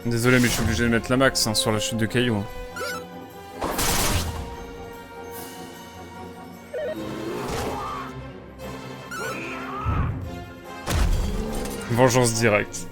Désolé, mais je suis obligé de mettre la max hein, sur la chute de cailloux. Hein. Vengeance directe.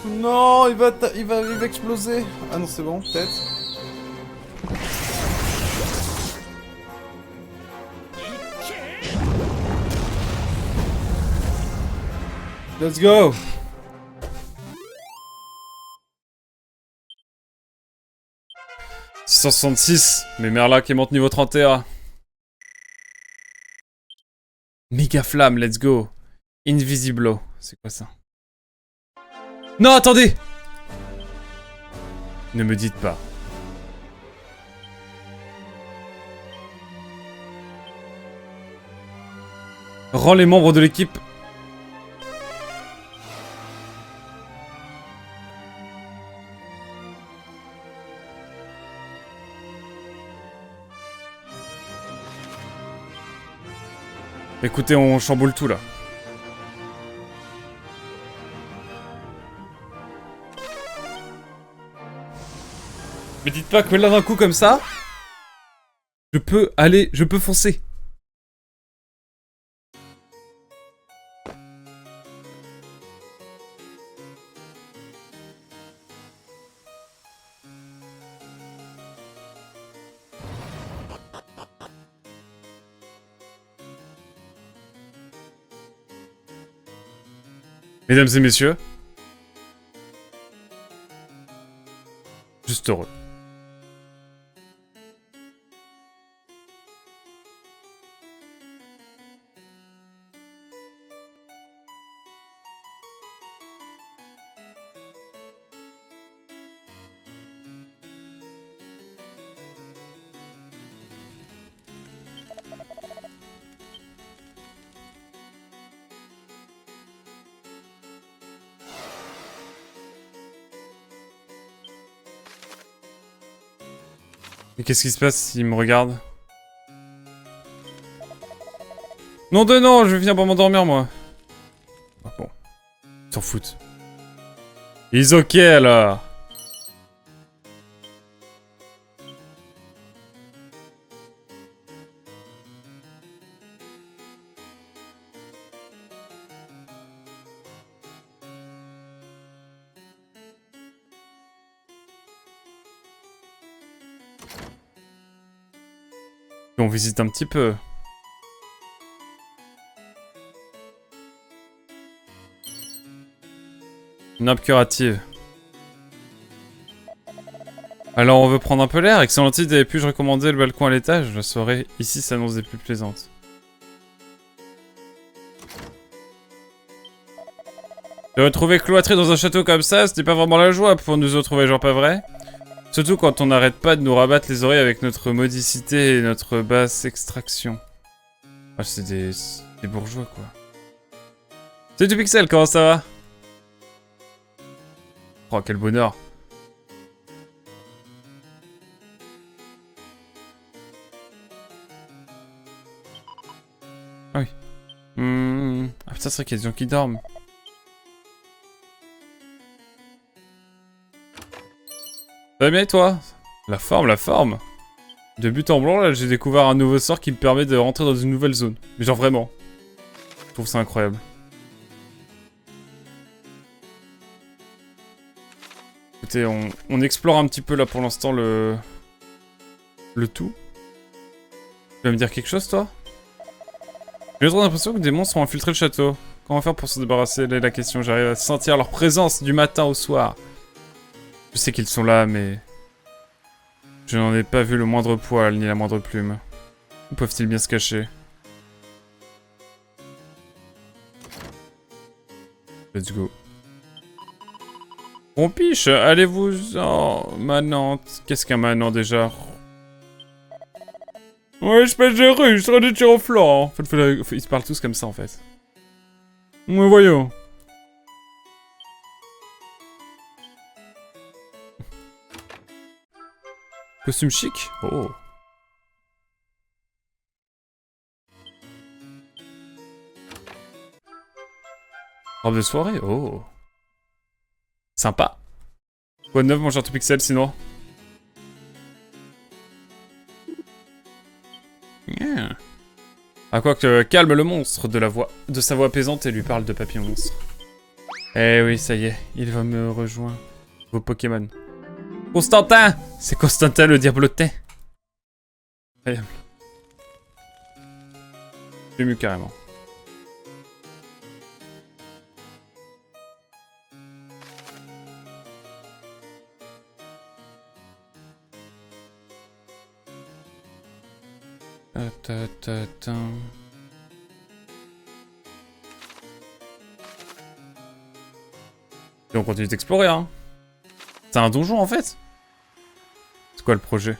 Non, il va exploser. Ah non, c'est bon, peut-être. Let's go. « 666, mais Merlac est monte niveau 31. Méga flamme, let's go. Invisiblo, c'est quoi ça? Non, attendez! Ne me dites pas. Rends les membres de l'équipe. Écoutez, on chamboule tout là. Me dites pas que là d'un coup comme ça, je peux foncer. Mesdames et messieurs, juste heureux. Mais qu'est-ce qui se passe s'il me regarde? Non de non, je viens pour m'endormir moi. Ah bon. Ils s'en foutent. Ils ok alors. On visite un petit peu. Une nappe curative. Alors on veut prendre un peu l'air. Excellent titre, puis-je recommander le balcon à l'étage? La soirée ici s'annonce des plus plaisantes. Se retrouver cloîtré dans un château comme ça, c'était pas vraiment la joie pour nous autres voyageurs, pas vrai? Surtout quand on n'arrête pas de nous rabattre les oreilles avec notre modicité et notre basse extraction. Ah, c'est des bourgeois, quoi. Salut du Pixel, comment ça va? Oh, quel bonheur. Ah oui. Ah putain, c'est vrai qu'il y a des gens qui dorment. Ça va bien et toi? La forme, la forme. De but en blanc, là, j'ai découvert un nouveau sort qui me permet de rentrer dans une nouvelle zone. Mais genre vraiment. Je trouve ça incroyable. Écoutez, on explore un petit peu là pour l'instant le tout. Tu vas me dire quelque chose, toi? J'ai trop l'impression que des monstres ont infiltré le château. Comment faire pour se débarrasser? Là est la question. J'arrive à sentir leur présence du matin au soir. Je sais qu'ils sont là, mais... je n'en ai pas vu le moindre poil, ni la moindre plume. Où peuvent-ils bien se cacher? Let's go. Pompiche, allez-vous en manante. Qu'est-ce qu'un manant déjà? Ouais, espèce de russe, de tir au flanc. En fait, ils se parlent tous comme ça en fait. Ouais, voyons. Costume chic? Oh. Robe de soirée? Oh. Sympa. Quoi de neuf, mon cher tout pixel, sinon? Yeah. Ah, quoi que calme le monstre de sa voix apaisante et lui parle de papillon monstre. Eh oui, ça y est, il va me rejoindre. Vos Pokémon. Constantin! C'est Constantin le diablotin. Incroyable. J'ai ému carrément. Et on continue d'explorer, hein. C'est un donjon, en fait. C'est quoi le projet?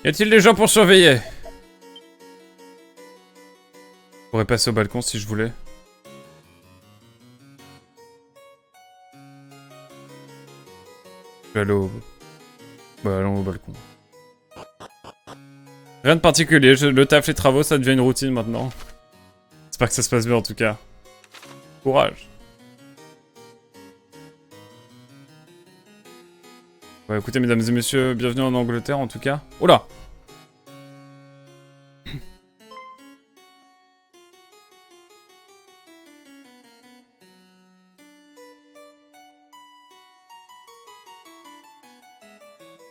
Y a-t-il des gens pour surveiller? Je pourrais passer au balcon si je voulais. Allons au balcon. Rien de particulier, le taf, les travaux, ça devient une routine maintenant. J'espère que ça se passe bien en tout cas. Courage. Ouais, écoutez, mesdames et messieurs, bienvenue en Angleterre en tout cas. Oh là!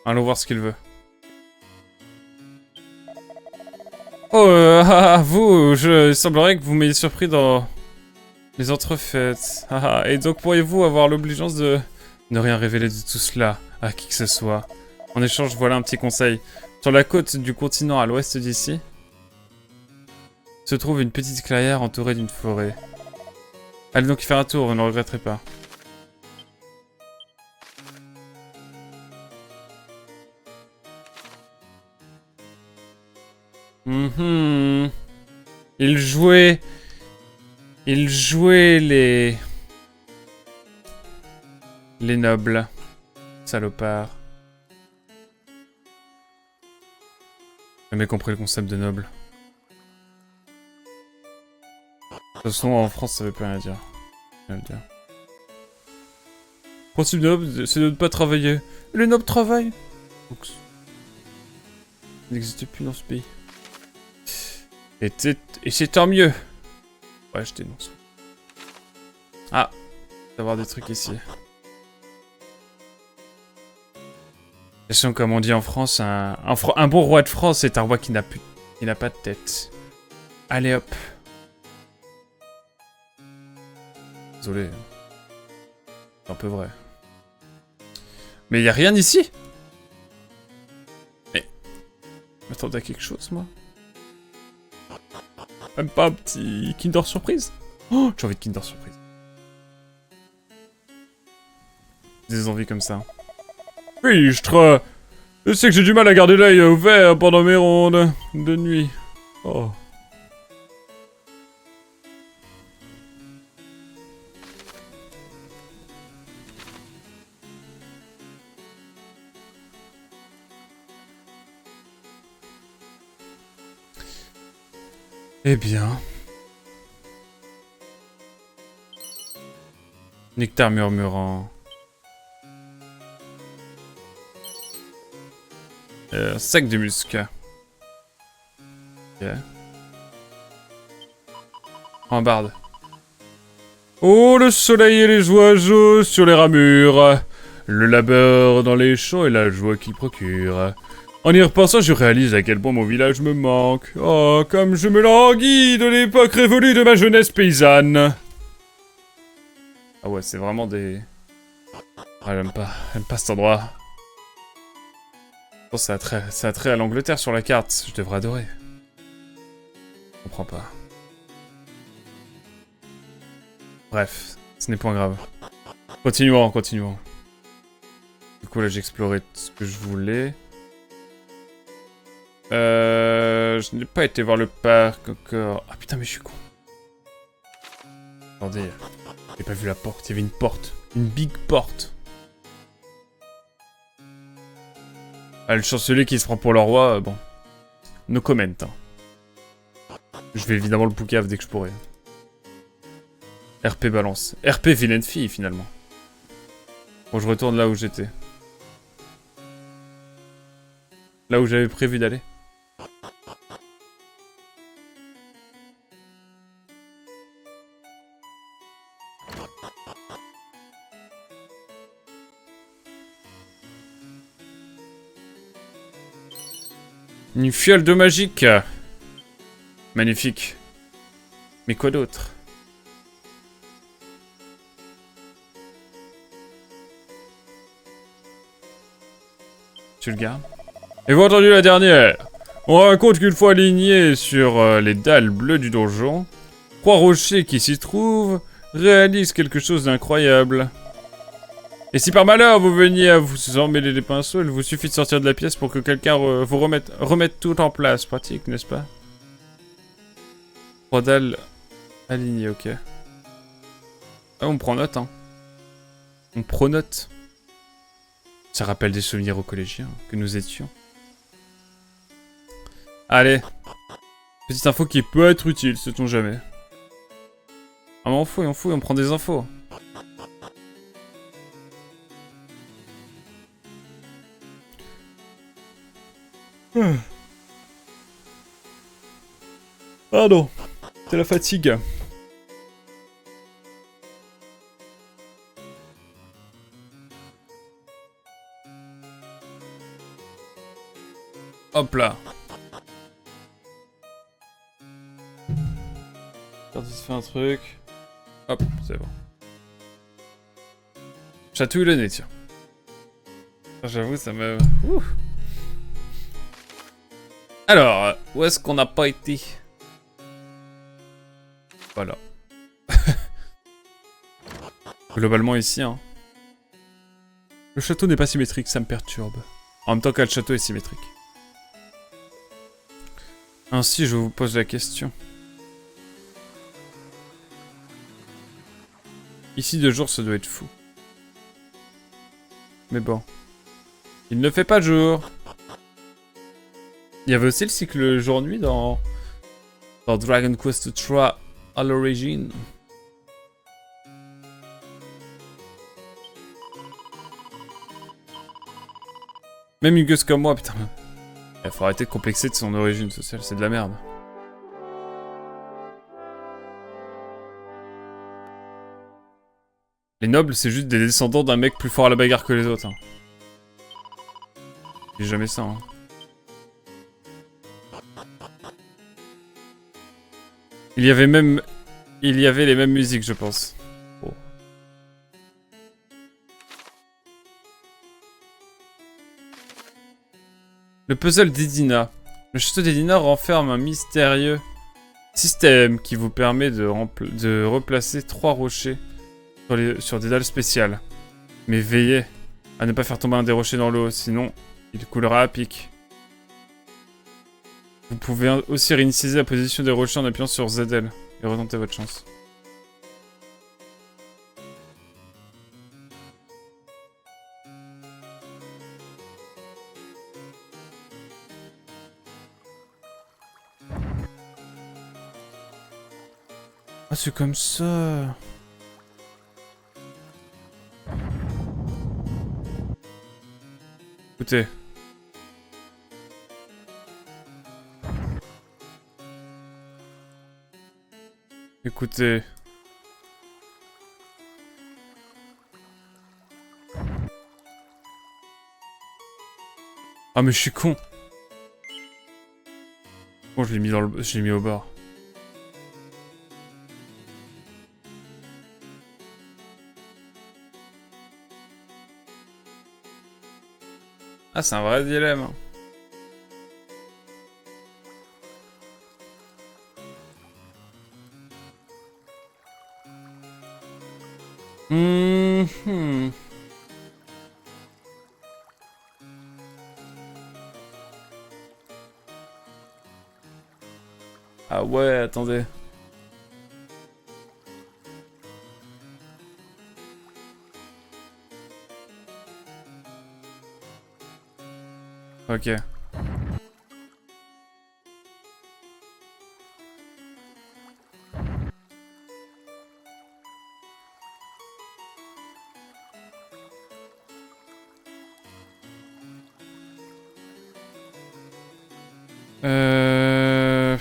Allons voir ce qu'il veut. Oh, vous, il semblerait que vous m'ayez surpris dans les entrefaites. Et donc pourriez-vous avoir l'obligeance de ne rien révéler de tout cela à qui que ce soit. En échange, voilà un petit conseil. Sur la côte du continent à l'ouest d'ici, se trouve une petite clairière entourée d'une forêt. Allez donc y faire un tour, vous ne regretterez pas. Il jouait les nobles. Salopard. J'ai jamais compris le concept de noble. De toute façon, en France, ça veut plus rien dire. Le principe de noble, c'est de ne pas travailler. Les nobles travaillent. Donc, il n'existe plus dans ce pays. Et c'est tant mieux. Ouais, je dénonce. Ah, il va y avoir des trucs ici. De toute façon, comme on dit en France, un bon roi de France est un roi qui n'a pas de tête. Allez hop. Désolé. C'est un peu vrai. Mais y a rien ici. Mais... je m'attendais à quelque chose, moi. Même pas un petit Kinder Surprise. Oh, j'ai envie de Kinder Surprise. Des envies comme ça. Fichtre! Je sais que j'ai du mal à garder l'œil ouvert pendant mes rondes de nuit. Oh. Eh bien... Nectar murmurant... sac de muscat. Ok. Rambarde. Oh, le soleil et les oiseaux sur les ramures. Le labeur dans les champs et la joie qu'il procure. En y repensant, je réalise à quel point mon village me manque. Oh, comme je me languis de l'époque révolue de ma jeunesse paysanne. Ah ouais, c'est vraiment des... Ah, j'aime pas cet endroit. Je pense que ça a trait à l'Angleterre sur la carte. Je devrais adorer. Je comprends pas. Bref, ce n'est point grave. Continuons, continuons. Du coup, là, j'ai exploré tout ce que je voulais. Je n'ai pas été voir le parc encore. Ah putain, mais je suis con. Attendez, j'ai pas vu la porte. Il y avait une porte. Une big porte. Ah, le chancelier qui se prend pour le roi, bon. No comment, hein. Je vais évidemment le poucave dès que je pourrai. RP balance. RP vilaine fille, finalement. Bon, je retourne là où j'étais. Là où j'avais prévu d'aller. Une fiole d'eau magique. Magnifique. Mais quoi d'autre? Tu le gardes? Avez-vous entendu la dernière? On raconte qu'une fois alignés sur les dalles bleues du donjon, 3 rochers qui s'y trouvent réalisent quelque chose d'incroyable. Et si par malheur vous veniez à vous emmêler les pinceaux, il vous suffit de sortir de la pièce pour que quelqu'un vous remette tout en place. Pratique, n'est-ce pas? 3 dalles alignées, ok. Ah, on prend note, hein. On prend note. Ça rappelle des souvenirs aux collégiens que nous étions. Allez. Petite info qui peut être utile, sait-on jamais. Ah mais on fouille, on prend des infos. Pardon, c'est la fatigue. Hop là. Quand il se fait un truc. Hop, c'est bon. Chatouille le nez, tiens. J'avoue, ça me... Ouh. Alors, où est-ce qu'on n'a pas été? Voilà. Globalement ici, hein. Le château n'est pas symétrique, ça me perturbe. En même temps que le château est symétrique. Ainsi, je vous pose la question. Ici, de jour, ça doit être fou. Mais bon. Il ne fait pas jour. Il y avait aussi le cycle jour-nuit dans Dragon Quest III à l'origine. Même une gueuse comme moi, putain. Il faut arrêter de complexer de son origine sociale, c'est de la merde. Les nobles, c'est juste des descendants d'un mec plus fort à la bagarre que les autres. Hein. J'ai jamais ça. Hein. Il y avait les mêmes musiques, je pense. Oh. Le puzzle d'Edina. Le château d'Edina renferme un mystérieux système qui vous permet de replacer 3 rochers sur des dalles spéciales. Mais veillez à ne pas faire tomber un des rochers dans l'eau, sinon il coulera à pic. Vous pouvez aussi réinitialiser la position des rochers en appuyant sur ZL et retenter votre chance. Ah, c'est comme ça. Écoutez. Écoutez. Ah mais je suis con. Bon, je l'ai mis au bord. Ah, c'est un vrai dilemme. Mhm. Ah ouais, attendez. Ok. Euh...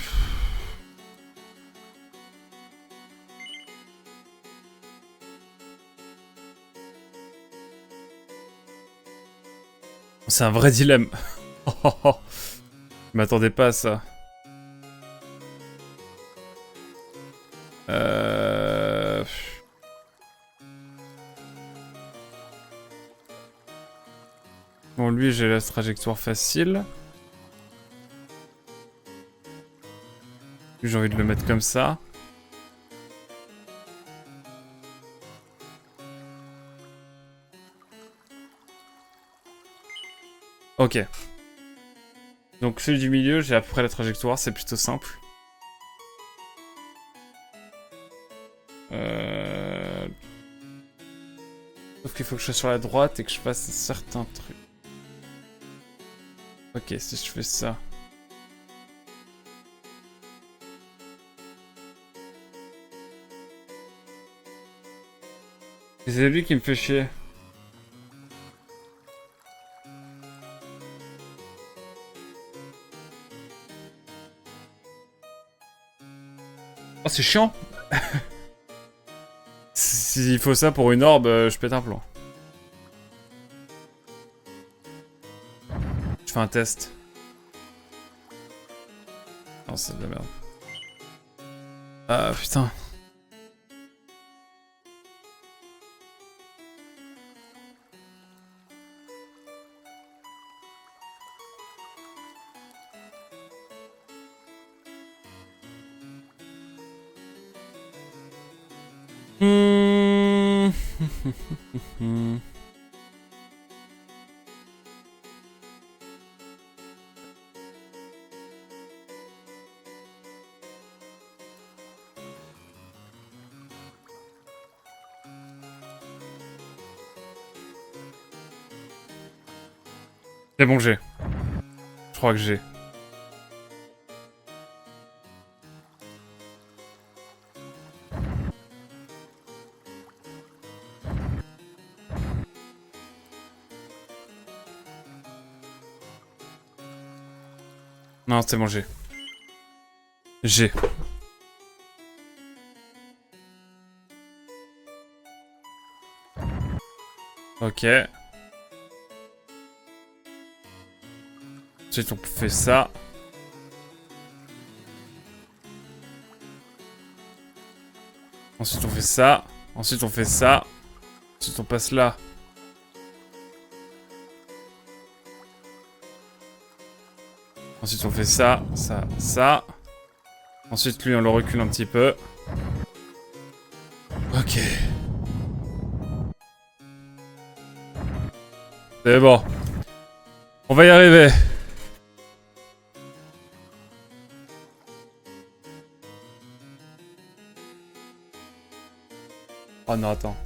C'est un vrai dilemme. Je m'attendais pas à ça. Euh... Bon, lui, j'ai la trajectoire facile. Lui, j'ai envie de le mettre comme ça. Ok. Donc celui du milieu, j'ai à peu près la trajectoire, c'est plutôt simple. Sauf qu'il faut que je sois sur la droite et que je fasse un certain truc. Ok, si je fais ça... C'est lui qui me fait chier. Oh, c'est chiant. S'il faut ça pour une orbe, je pète un plomb. Je fais un test. Non, c'est de la merde. Ah, putain. C'est bon, j'ai. Je crois que j'ai. Non, c'est bon, j'ai. J'ai. Ok. Ensuite, on fait ça. Ensuite, on fait ça. Ensuite, on fait ça. Ensuite, on passe là. Ensuite, on fait ça, ça, ça. Ensuite, lui, on le recule un petit peu. Ok. C'est bon. On va y arriver. Oh non, attends.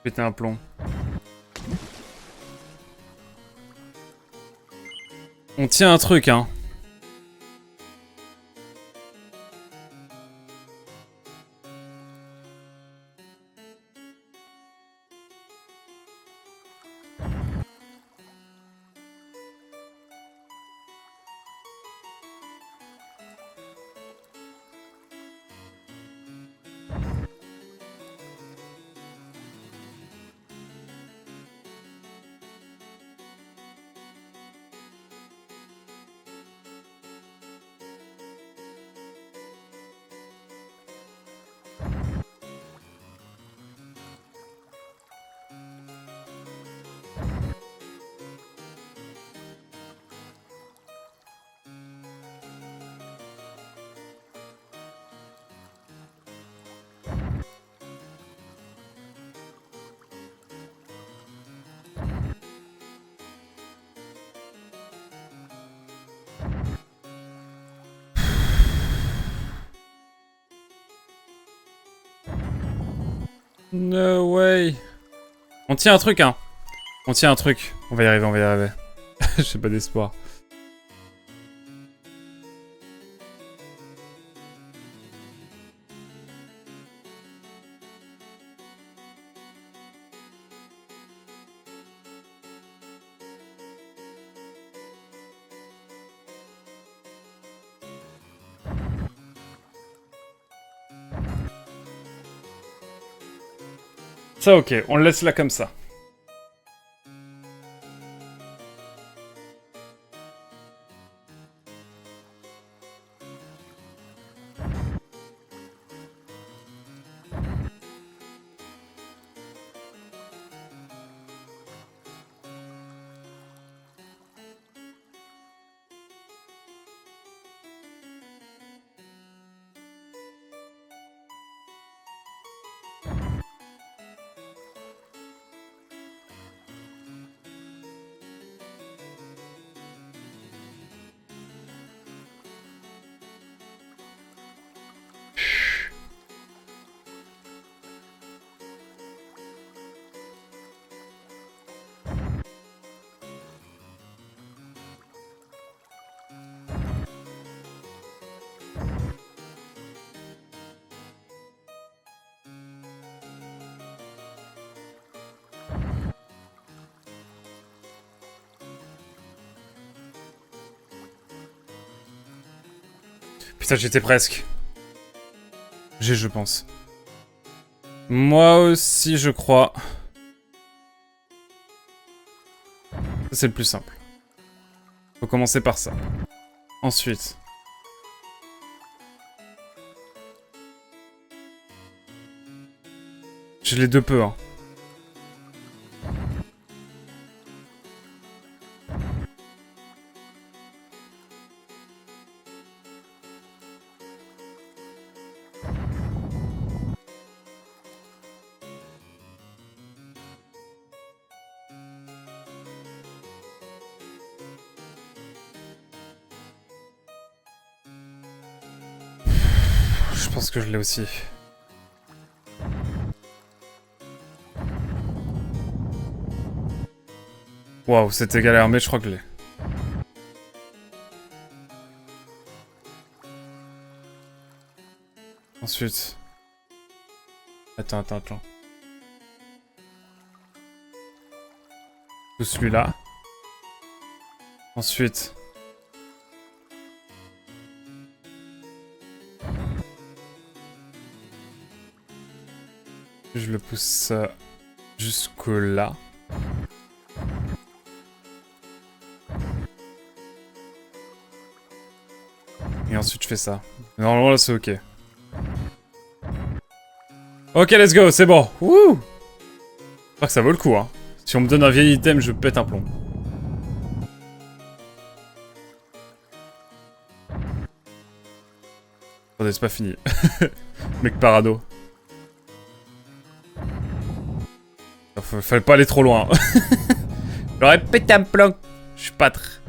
Péter un plomb. On tient un truc, hein. No way. On tient un truc, hein. On tient un truc. On va y arriver, on va y arriver. J'ai pas d'espoir. Ça, ok, on le laisse là comme ça. Putain, j'étais presque. Je pense. Moi aussi, je crois. C'est le plus simple. Faut commencer par ça. Ensuite. J'ai les deux peu, hein. Je pense que je l'ai aussi. Waouh, c'était galère, mais je crois que je l'ai. Ensuite. Attends. Tout celui-là. Ensuite. Je le pousse jusque là. Et ensuite je fais ça. Normalement là c'est ok. Ok, let's go, c'est bon. Wouh! J'espère que ça vaut le coup, hein. Si on me donne un vieil item, je pète un plomb. Attendez, c'est pas fini. Mec parado. Fallait pas aller trop loin. J'aurais pété un plomb. Je suis pâtre.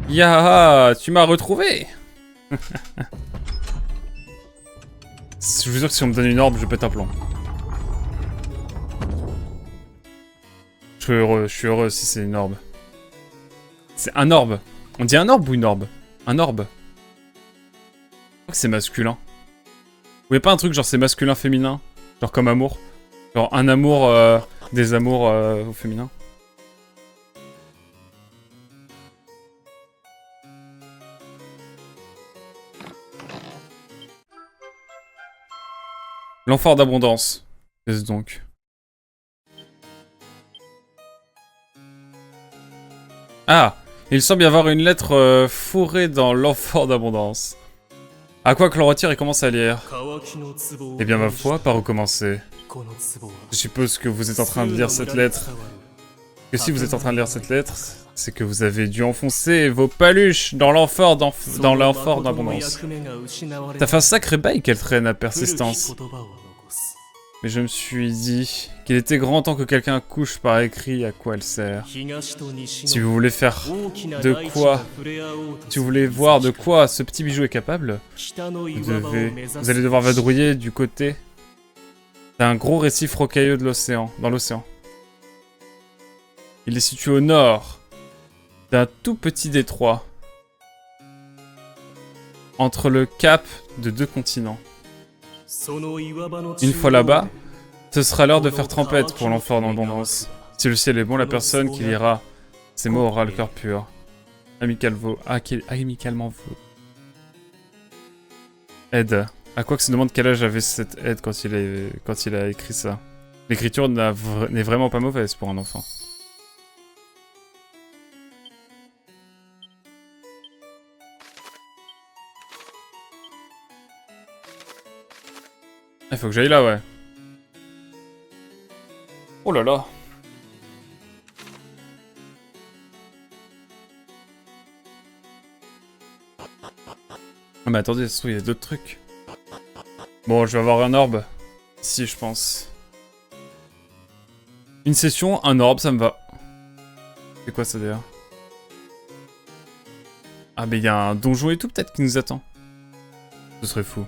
Ya, tu m'as retrouvé. Je vous jure que si on me donne une orbe, je pète un plomb. Je suis heureux si c'est une orbe. C'est un orbe. On dit un orbe ou une orbe? Un orbe. Je crois que c'est masculin. Vous voyez pas un truc genre c'est masculin, féminin? Genre comme amour? Genre un amour, des amours au féminin? L'amphore d'abondance. Qu'est-ce donc? Ah! Il semble y avoir une lettre fourrée dans l'amphore d'abondance. À quoi que l'on retire et commence à lire? Eh bien ma foi, par où commencer? Je suppose que vous êtes en train de lire cette lettre. Que si vous êtes en train de lire cette lettre, c'est que vous avez dû enfoncer vos paluches dans l'amphore d'abondance. Ça fait un sacré bail qu'elle traîne à persistance. Mais je me suis dit qu'il était grand temps que quelqu'un couche par écrit à quoi elle sert. Si vous voulez faire de quoi, si vous voulez voir de quoi ce petit bijou est capable, vous allez devoir vadrouiller du côté d'un gros récif rocailleux de l'océan, dans l'océan. Il est situé au nord d'un tout petit détroit entre le cap de 2 continents. Une fois là-bas, ce sera l'heure de faire trempette pour l'amphore d'abondance. Si le ciel est bon, la personne qui lira ces mots aura le cœur pur. Amicalement vous. Ed. À quoi que se demande quel âge avait cette Ed quand il a écrit ça. L'écriture n'est vraiment pas mauvaise pour un enfant. Il faut que j'aille là, ouais. Oh là là. Ah mais attendez, ça se trouve, il y a d'autres trucs. Bon, je vais avoir un orbe. Ici, je pense. Une session, un orbe, ça me va. C'est quoi ça d'ailleurs? Ah mais il y a un donjon et tout peut-être qui nous attend. Ce serait fou.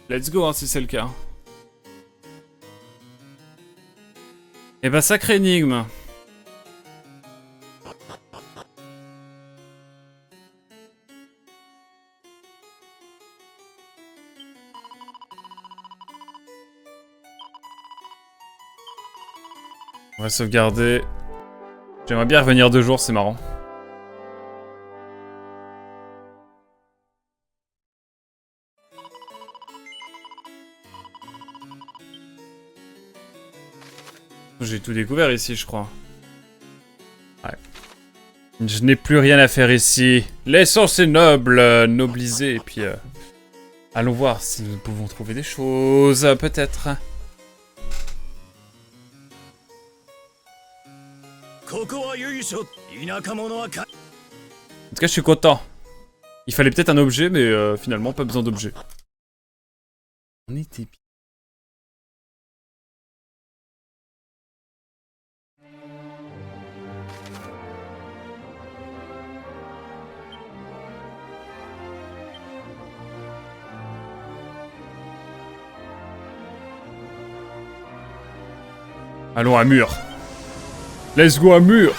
Let's go, hein, si c'est le cas. Eh ben, sacrée énigme. On va sauvegarder. J'aimerais bien revenir 2 jours, c'est marrant. J'ai tout découvert ici, je crois. Ouais. Je n'ai plus rien à faire ici. Laissons ces nobles nobliser et puis... allons voir si nous pouvons trouver des choses, peut-être. En tout cas, je suis content. Il fallait peut-être un objet, mais finalement, pas besoin d'objet. On était bien. Allons à Mur. Let's go à Mur.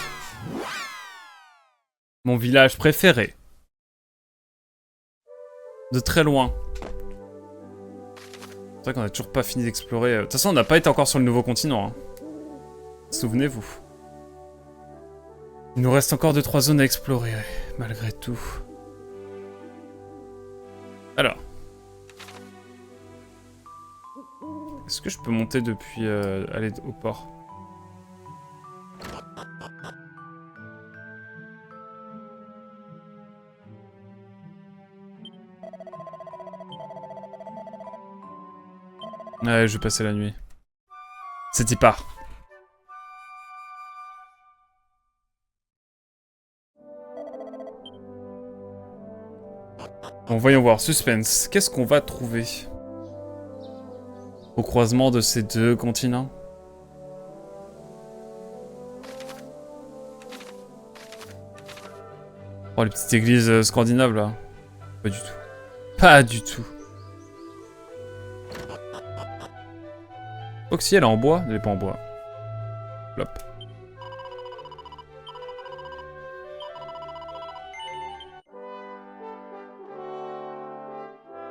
Mon village préféré. De très loin. C'est vrai qu'on a toujours pas fini d'explorer. De toute façon, on n'a pas été encore sur le nouveau continent. Hein. Souvenez-vous. Il nous reste encore 2-3 zones à explorer, malgré tout. Alors. Est-ce que je peux monter depuis aller au port? Ouais, je vais passer la nuit. C'est y part. Bon, voyons voir. Suspense. Qu'est-ce qu'on va trouver au croisement de ces 2 continents? Oh, les petites églises scandinaves, là. Pas du tout. Pas du tout. Oxy, elle est en bois? Elle est pas en bois. Hop.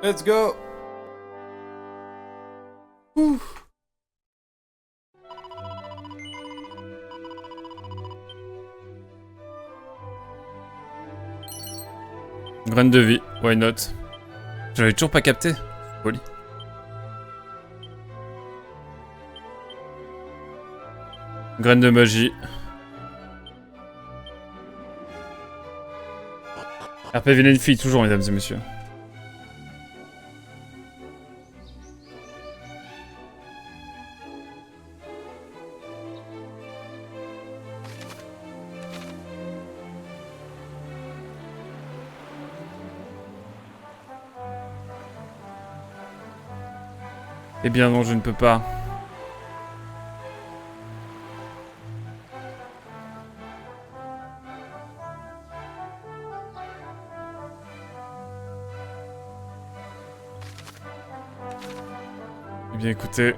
Let's go. Ouh. Graine de vie, why not? J'avais toujours pas capté. Poli. Graine de magie. RP vilaine fille, toujours, mesdames et messieurs. Eh bien non, je ne peux pas. Eh bien écoutez...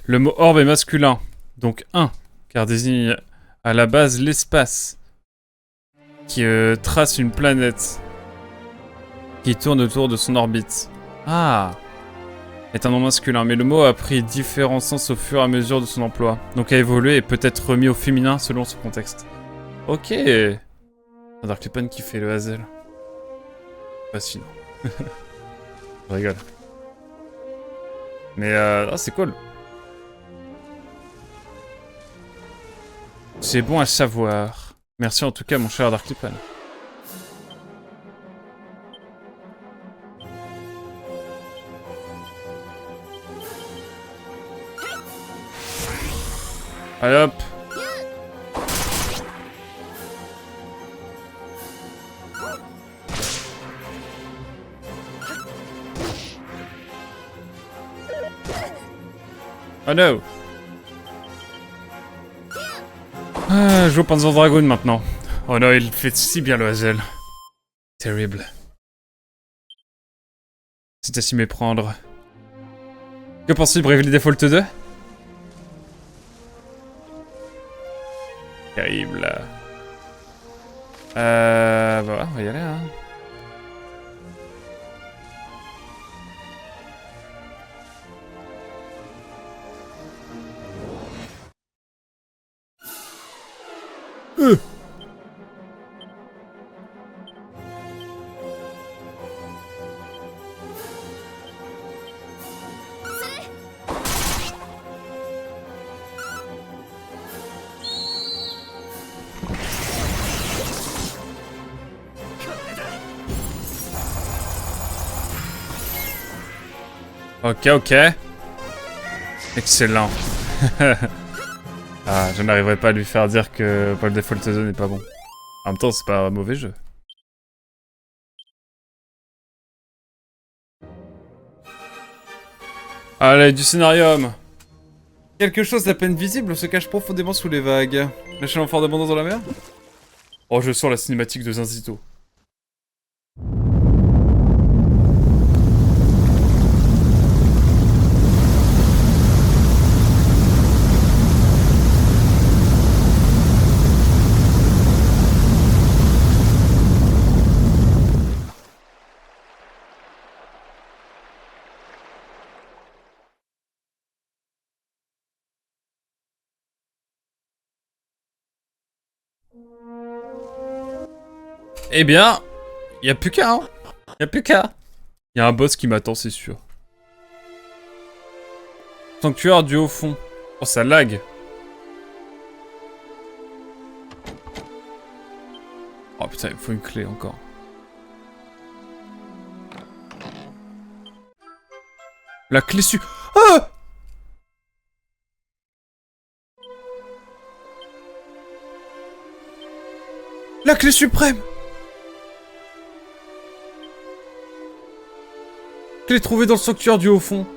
Le mot orbe est masculin, donc 1, car désigne à la base l'espace qui trace une planète qui tourne autour de son orbite. Ah, est un nom masculin, mais le mot a pris différents sens au fur et à mesure de son emploi, donc a évolué et peut être remis au féminin selon son contexte. Ok. Dark Lipan qui fait le Hazel. Fascinant. Je rigole. Mais ah, c'est cool. C'est bon à savoir. Merci en tout cas mon cher Dark Lipan. Allez hop. Oh no. Ah, je joue au Panzer Dragoon maintenant. Oh non, il fait si bien le Hazel. Terrible. C'est à s'y méprendre. Que penses-tu de Bravely Default 2? Terrible. Bah ouais, on va y aller, hein. Ok, ok. Excellent. Ah, je n'arriverai pas à lui faire dire que Paul Default 2 n'est pas bon. En même temps, c'est pas un mauvais jeu. Allez, du scénarium. Quelque chose d'à peine visible se cache profondément sous les vagues. Lâcher l'enfant d'abondance dans la mer? Oh, je sens la cinématique de Zinzito. Eh bien, y a plus qu'à, hein. Y a plus qu'à. Y a un boss qui m'attend, c'est sûr. Sanctuaire du haut fond. Oh, ça lag. Oh putain, il me faut une clé encore. La clé Ah! La clé suprême! Clé trouvée dans le sanctuaire du haut fond,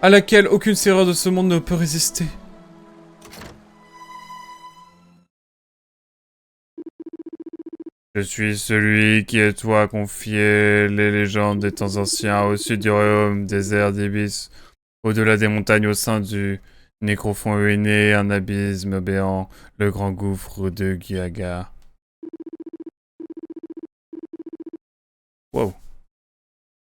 à laquelle aucune serrure de ce monde ne peut résister. Je suis celui qui est toi confié les légendes des temps anciens au sud du royaume des airs d'Ibis, au-delà des montagnes au sein du nécrophon ruiné, un abysme béant, le grand gouffre de Giaga. Wow.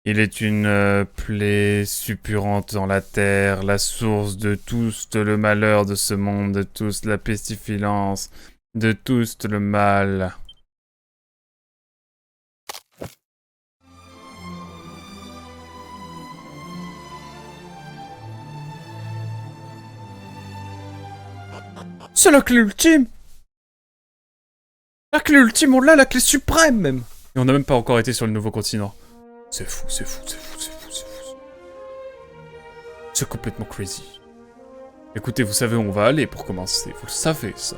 Il est une plaie suppurante dans la terre, la source de tout le malheur de ce monde, de toute la pestilence, de tout le mal. C'est la clé ultime! La clé ultime, on l'a, la clé suprême même! Et on n'a même pas encore été sur le nouveau continent. C'est fou, c'est fou, c'est fou, c'est fou, c'est fou. C'est complètement crazy. Écoutez, vous savez où on va aller pour commencer, vous le savez ça.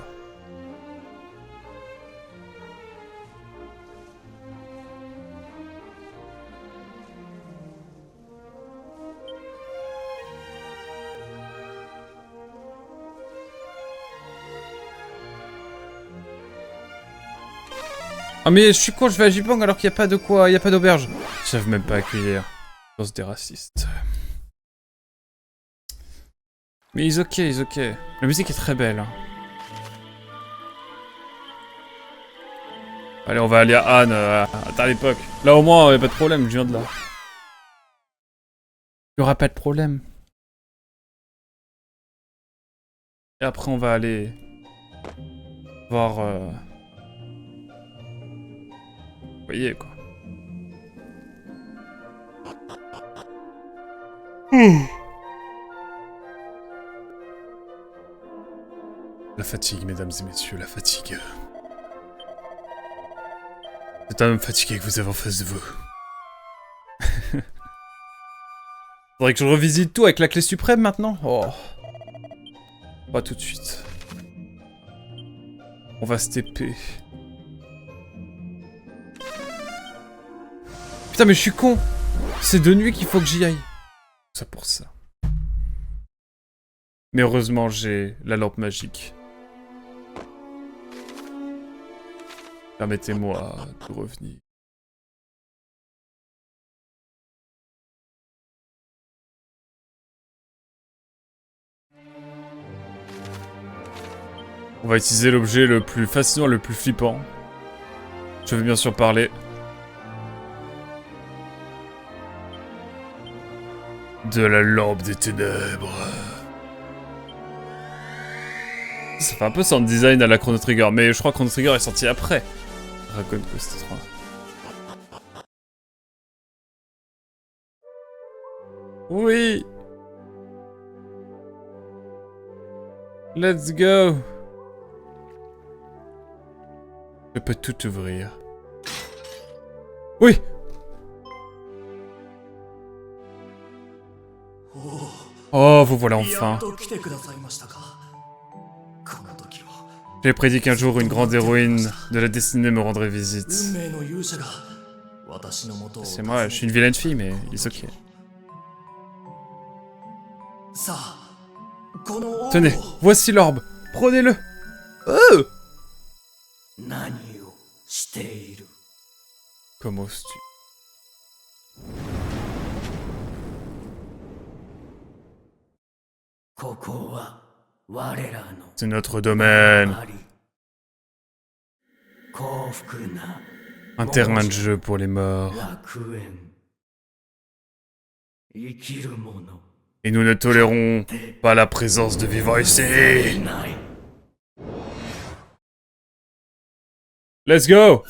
Ah mais je suis con, je vais à Jipang alors qu'il n'y a pas de quoi, il n'y a pas d'auberge. Ils savent même pas accueillir. Pense des racistes. Mais ils ok, ils ok. La musique est très belle. Hein. Allez, on va aller à Anne, à l'époque. Là au moins, il n'y a pas de problème, je viens de là. Il n'y aura pas de problème. Et après on va aller voir... Vous voyez quoi. La fatigue, mesdames et messieurs, la fatigue. C'est un homme fatigué que vous avez en face de vous. Faudrait que je revisite tout avec la clé suprême maintenant. Oh. Pas tout de suite. On va se TP. Putain mais je suis con. C'est de nuit qu'il faut que j'y aille. Ça pour ça. Mais heureusement j'ai la lampe magique. Permettez-moi de revenir. On va utiliser l'objet le plus fascinant, le plus flippant. Je vais bien sûr parler de la lampe des ténèbres. Ça fait un peu sound design à la Chrono Trigger, mais je crois que Chrono Trigger est sorti après Dragon Quest 3. Oui. Let's go. Je peux tout ouvrir. Oui. Oh, vous voilà enfin. J'ai prédit qu'un jour une grande héroïne de la destinée me rendrait visite. C'est moi, je suis une vilaine fille, mais it's ok. Tenez, voici l'orbe. Prenez-le. Oh! Comment oses-tu? C'est notre domaine. Un terrain de jeu pour les morts. Et nous ne tolérons pas la présence de vivants ici. Let's go!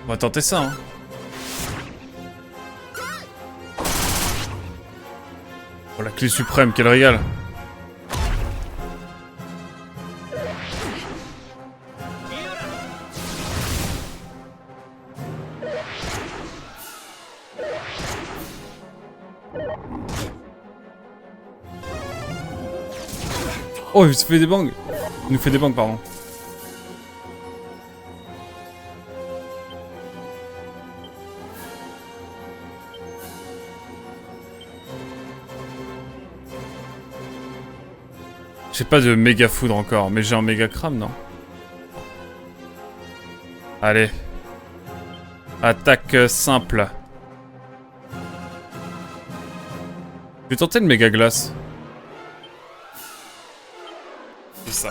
On va tenter ça, hein. Oh, la clé suprême, quel régal. Oh, il se fait des bangs. Il nous fait des bangs, pardon. J'ai pas de méga foudre encore, mais j'ai un méga crame, non? Allez. Attaque simple. Je vais tenter le méga glace. C'est ça.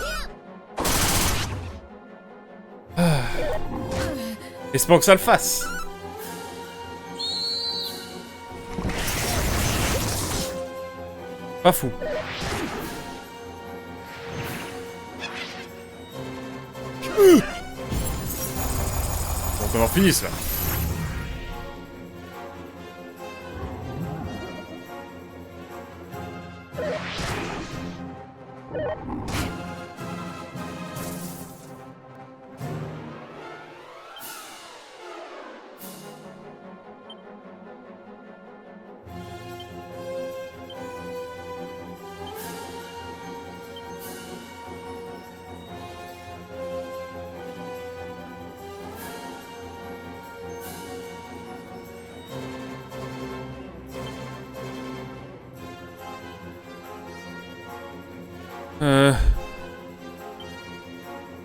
Ah. Espère que ça le fasse. Pas fou. Faut qu'on en finisse là.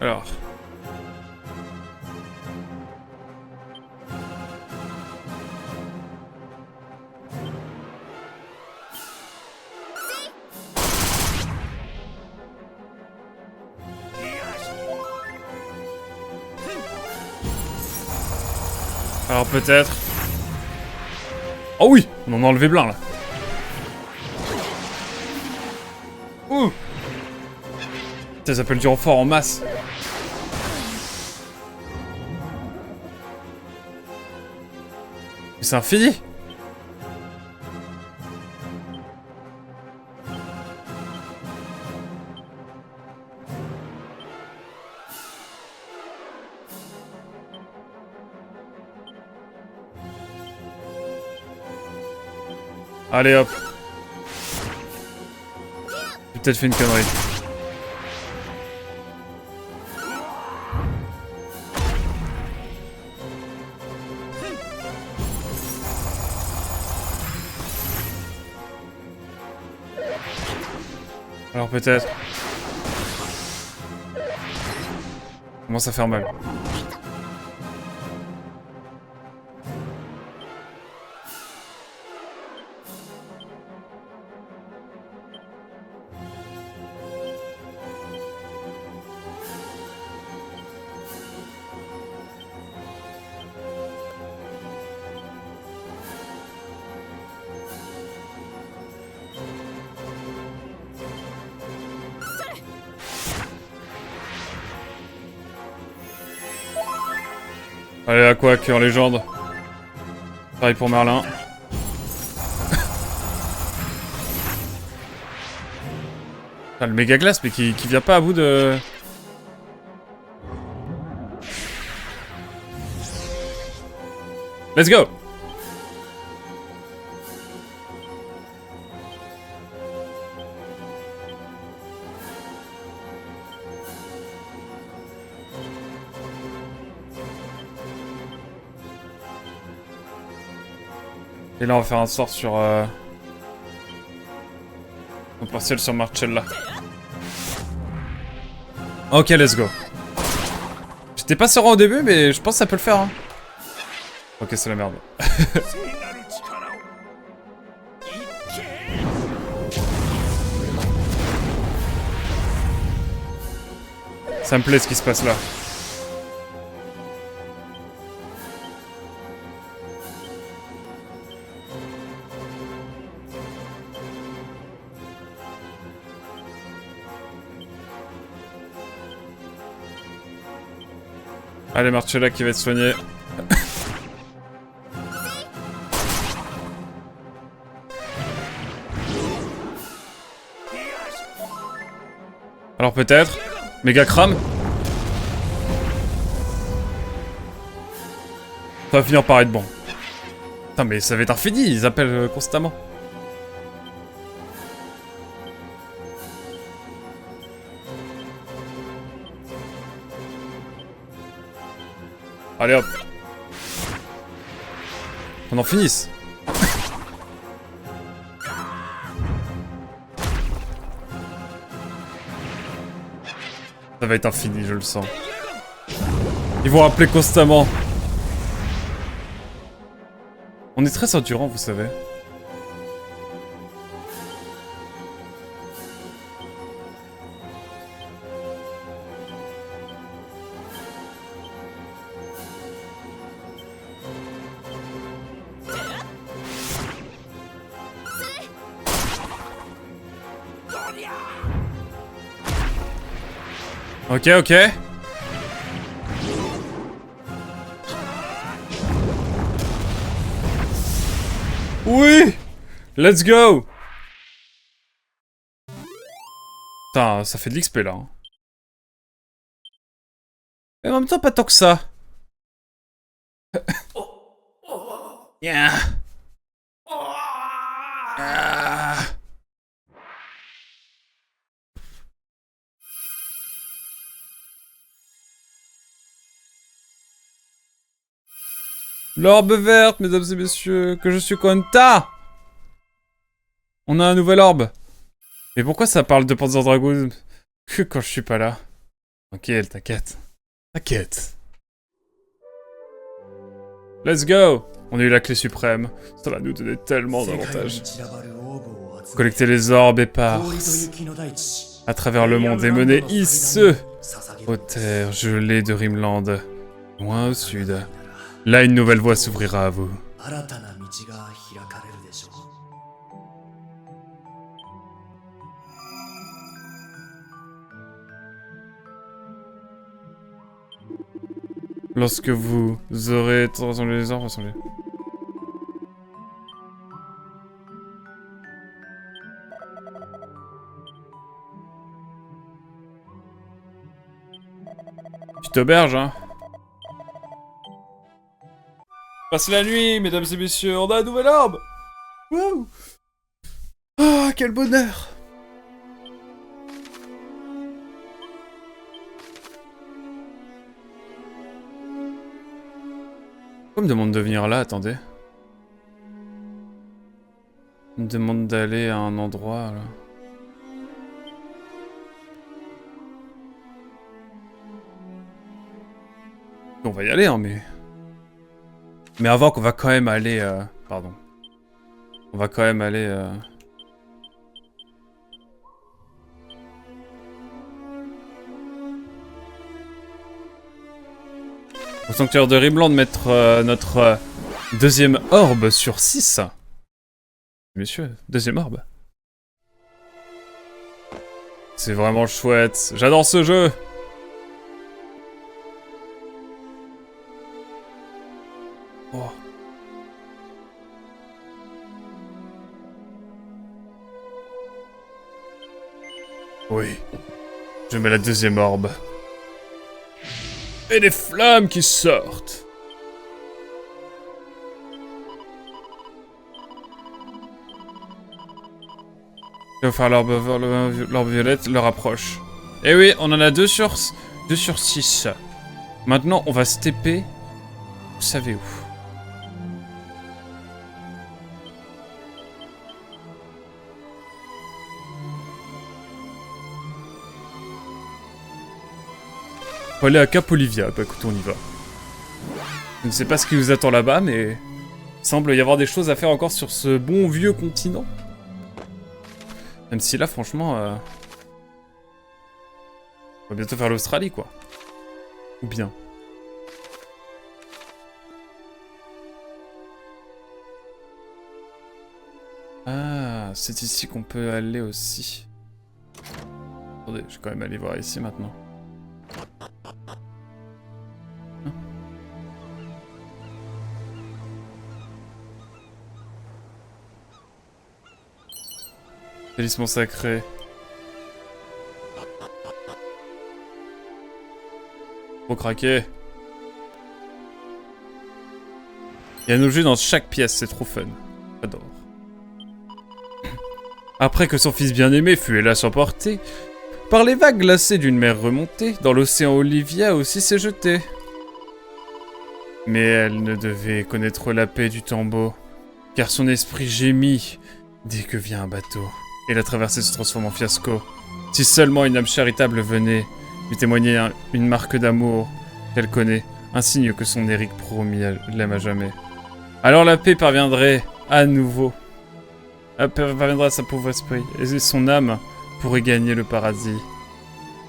Alors. Alors peut-être... Oh oui, on en a enlevé plein là. Ouh. Ça s'appelle du renfort en masse. Mais c'est infini. Allez hop. J'ai peut-être fait une connerie. Alors peut-être... Commence à faire mal. Allez, à quoi en légende. Pareil pour Merlin. Ah, le méga glace, mais qui vient pas à bout de... Let's go! Et là on va faire un sort sur... Un partiel sur Marcella. Ok, let's go. J'étais pas serein au début, mais je pense que ça peut le faire. Hein. Ok, c'est la merde. Ça me plaît ce qui se passe là. Allez, Marcella qui va être soignée. Alors peut-être... Méga crame. Ça va finir par être bon. Putain mais ça va être infini, ils appellent constamment. Allez hop. On en finisse. Ça va être infini, je le sens. Ils vont appeler constamment. On est très endurant, vous savez. Ok, ok. Oui! Let's go! Putain, ça fait de l'XP là. Hein. Mais en même temps, pas tant que ça. Yeah. Ah. L'orbe verte, mesdames et messieurs, que je suis Konta! On a un nouvel orbe. Mais pourquoi ça parle de Panzer Dragoon que quand je suis pas là? Ok, t'inquiète. T'inquiète. Let's go! On a eu la clé suprême. Ça va nous donner tellement d'avantages. Collecter les orbes éparses à travers le monde et mener Isseux aux terres gelées de Rimland, loin au sud. Là, une nouvelle voie s'ouvrira à vous. Lorsque vous aurez rassemblé les orbes, rassemblez. Tu t'auberges, hein? Passe la nuit, mesdames et messieurs, on a un nouvel orbe! Wouh! Ah, quel bonheur! Pourquoi me demande de venir là, attendez? Il me demande d'aller à un endroit, là. On va y aller, hein, mais... Mais avant qu'on va quand même aller... Pardon. On va quand même aller... Au sanctuaire de Rimland, mettre notre deuxième orbe sur 6. Messieurs, deuxième orbe. C'est vraiment chouette. J'adore ce jeu. Oh. Oui. Je mets la deuxième orbe. Et des flammes qui sortent. Il va faire l'orbe violette leur approche. Eh oui, on en a 2 sur 6. Maintenant, on va stepper. Vous savez où? Faut aller à Cap Olivia. Bah écoute, on y va. Je ne sais pas ce qui vous attend là-bas, mais... il semble y avoir des choses à faire encore sur ce bon vieux continent. Même si là, franchement... on va bientôt faire l'Australie, quoi. Ou bien... Ah, c'est ici qu'on peut aller aussi. Attendez, je vais quand même aller voir ici maintenant. Talisman sacré. Faut craquer. Il y a un objet dans chaque pièce, c'est trop fun. J'adore. Après que son fils bien-aimé fut hélas emporté par les vagues glacées d'une mer remontée, dans l'océan Olivia aussi s'est jeté. Mais elle ne devait connaître la paix du Tambo, car son esprit gémit dès que vient un bateau. Et la traversée se transforme en fiasco. Si seulement une âme charitable venait Lui témoigner une marque d'amour qu'elle connaît, un signe que son Eric promis l'aime à jamais. Alors la paix parviendrait à nouveau. La paix parviendra à sa pauvre esprit, et son âme pourrait gagner le paradis.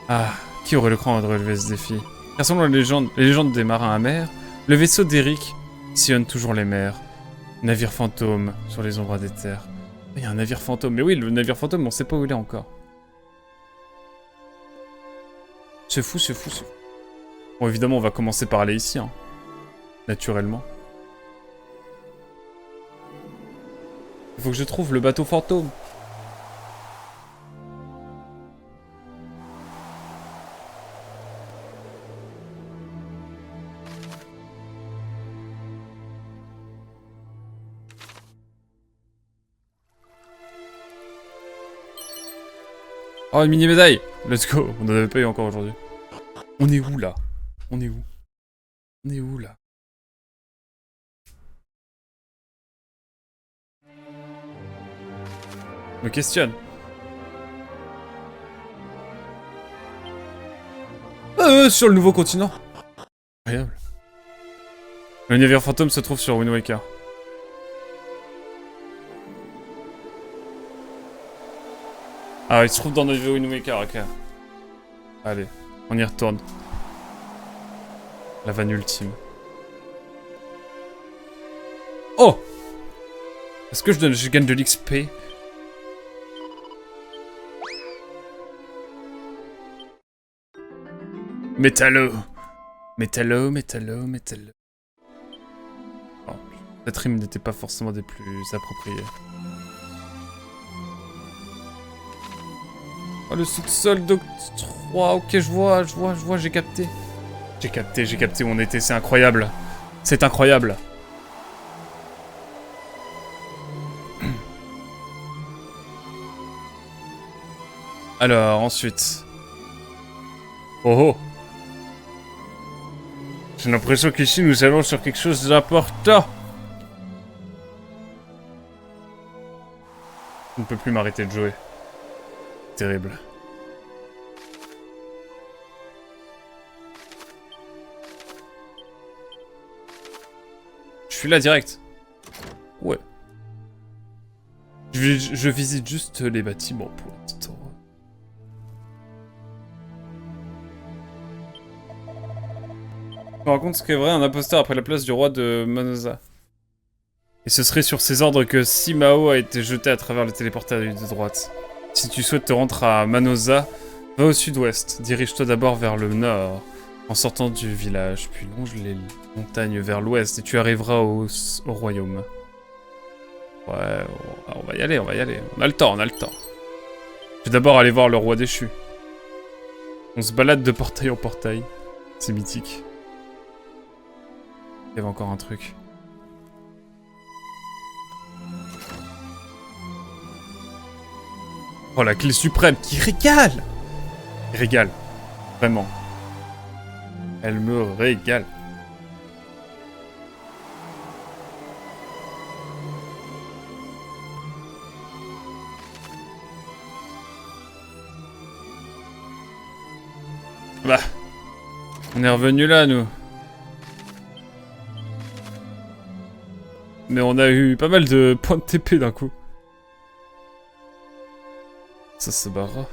Ah, qui aurait le cran de relever ce défi? Car selon les légendes des marins amers, le vaisseau d'Eric sillonne toujours les mers. Navire fantôme sur les ombres des terres. Il y a un navire fantôme. Mais oui, le navire fantôme, on sait pas où il est encore. C'est fou, c'est fou, c'est fou. Bon, évidemment, on va commencer par aller ici, hein. Naturellement. Il faut que je trouve le bateau fantôme. Oh, une mini-médaille! Let's go! On n'en avait pas eu encore aujourd'hui. On est où, là? On est où? On est où, là? Je me questionne. Sur le nouveau continent. Incroyable. Le navire fantôme se trouve sur Wind Waker. Ah, il se trouve dans notre Wind Waker, ok. Allez, on y retourne. La vanne ultime. Oh! Est-ce que je gagne de l'XP? Métallo! Métallo, métallo, métallo. Oh, cette rime n'était pas forcément des plus appropriées. Oh, le sous-sol d'octroi. Ok, je vois, j'ai capté. J'ai capté où on était, c'est incroyable. C'est incroyable. Alors, ensuite... Oh oh. J'ai l'impression qu'ici, nous allons sur quelque chose d'important. Je ne peux plus m'arrêter de jouer. Terrible. Je suis là direct. Ouais. Je visite juste les bâtiments pour l'instant. Je me rends compte ce qu'est vrai un imposteur après la place du roi de Manosa. Et ce serait sur ses ordres que Simao a été jeté à travers le téléporteur de droite. Si tu souhaites te rendre à Manosa, va au sud-ouest. Dirige-toi d'abord vers le nord, en sortant du village, puis longe les montagnes vers l'ouest et tu arriveras au royaume. Ouais, on va y aller, on va y aller. On a le temps, on a le temps. Je vais d'abord aller voir le roi déchu. On se balade de portail en portail. C'est mythique. Il y avait encore un truc. Oh, la clé suprême qui régale! Régale. Vraiment. Elle me régale. Bah. On est revenu là, nous. Mais on a eu pas mal de points de TP d'un coup. Ça se barra.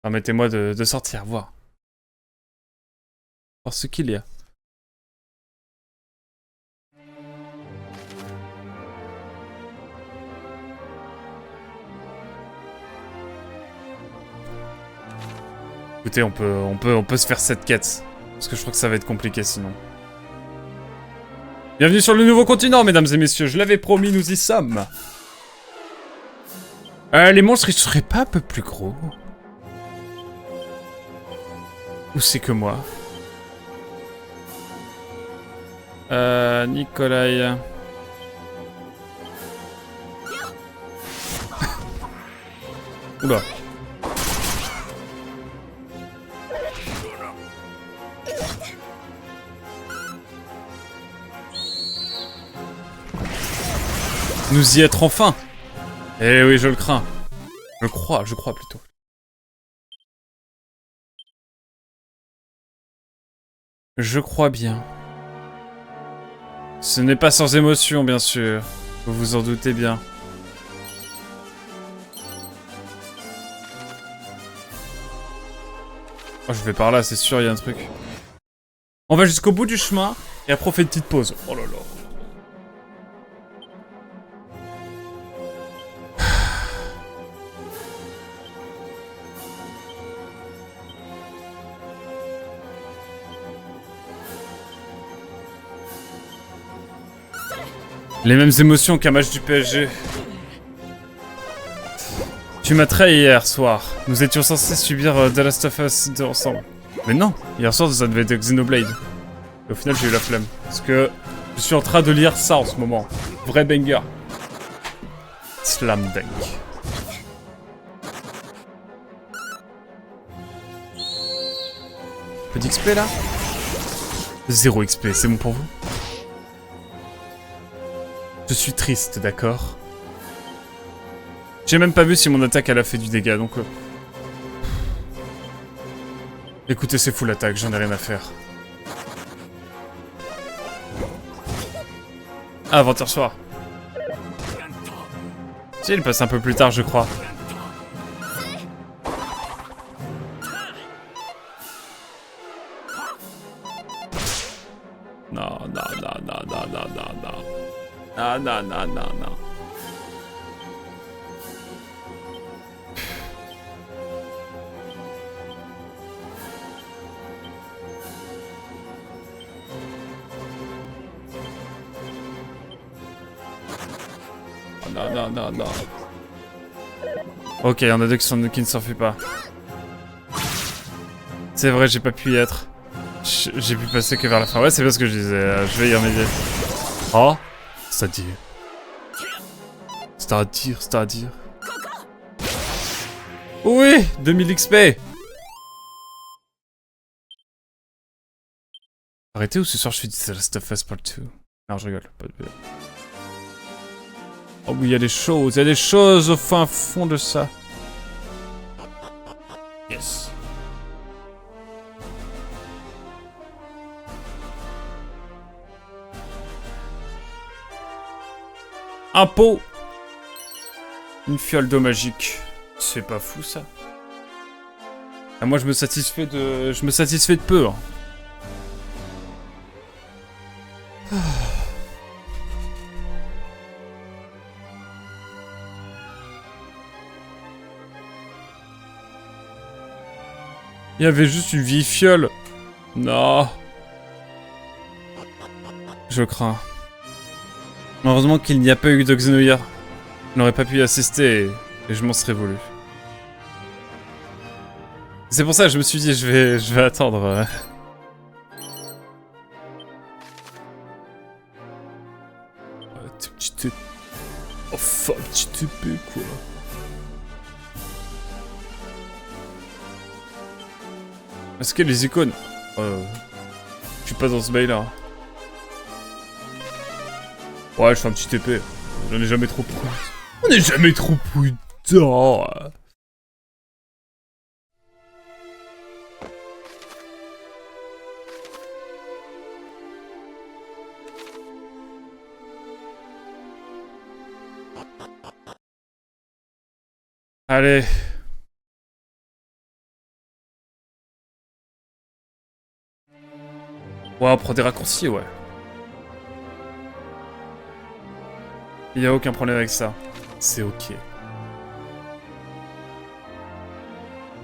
Permettez-moi de sortir, voir. Voir ce qu'il y a. Écoutez, on peut se faire cette quête. Parce que je crois que ça va être compliqué sinon. Bienvenue sur le nouveau continent, mesdames et messieurs. Je l'avais promis, nous y sommes. Les monstres, ils seraient pas un peu plus gros? Ou c'est que moi? Nikolai. Oula. nous y être enfin. Eh oui, je le crains. Je crois plutôt. Je crois bien. Ce n'est pas sans émotion, bien sûr. Vous vous en doutez bien. Oh, je vais par là, c'est sûr, il y a un truc. On va jusqu'au bout du chemin, et après on fait une petite pause. Oh là là. Les mêmes émotions qu'un match du PSG. Tu m'as trahi hier soir. Nous étions censés subir The Last of Us 2 ensemble. Mais non, hier soir ça devait être Xenoblade. Et au final j'ai eu la flemme. Parce que je suis en train de lire ça en ce moment. Vrai banger. Slam dunk. Peu d'XP là? 0 XP, c'est bon pour vous? Je suis triste, d'accord? J'ai même pas vu si mon attaque elle a fait du dégât, donc... Écoutez, c'est full attaque, j'en ai rien à faire. Ah, avant-hier soir. Si, il passe un peu plus tard, je crois. Non, non, non, non, non, non, non, non. Ah, non, non, non, non. Non, non, non, non. Ok, il y en a deux qui ne s'enfuient pas. C'est vrai, j'ai pas pu y être. J'ai pu passer que vers la fin. Ouais, c'est bien ce que je disais. Je vais y remédier. Oh, c'est-à-dire. C'est-à-dire. Oui, 2000 XP. Arrêtez ou ce soir je fais The Last of Us Part 2. Non, je rigole. Pas de... Oh oui, il y a des choses au fin fond de ça. Yes. Un pot. Une fiole d'eau magique. C'est pas fou ça. Ah, moi je me satisfais de peu. Hein. Il y avait juste une vieille fiole. Non. Je crains. Heureusement qu'il n'y a pas eu de Xenogears. Je n'aurais pas pu y assister et je m'en serais voulu. C'est pour ça que je me suis dit je vais attendre. Petite... Enfin, petite épée quoi. Est-ce qu'il y a les icônes? Je suis pas dans ce bail là. Ouais, je fais un petit épée. J'en ai jamais trop pris. On est jamais trop prudent. Allez. Ouais, on prend des raccourcis, ouais. Il y a aucun problème avec ça. C'est ok.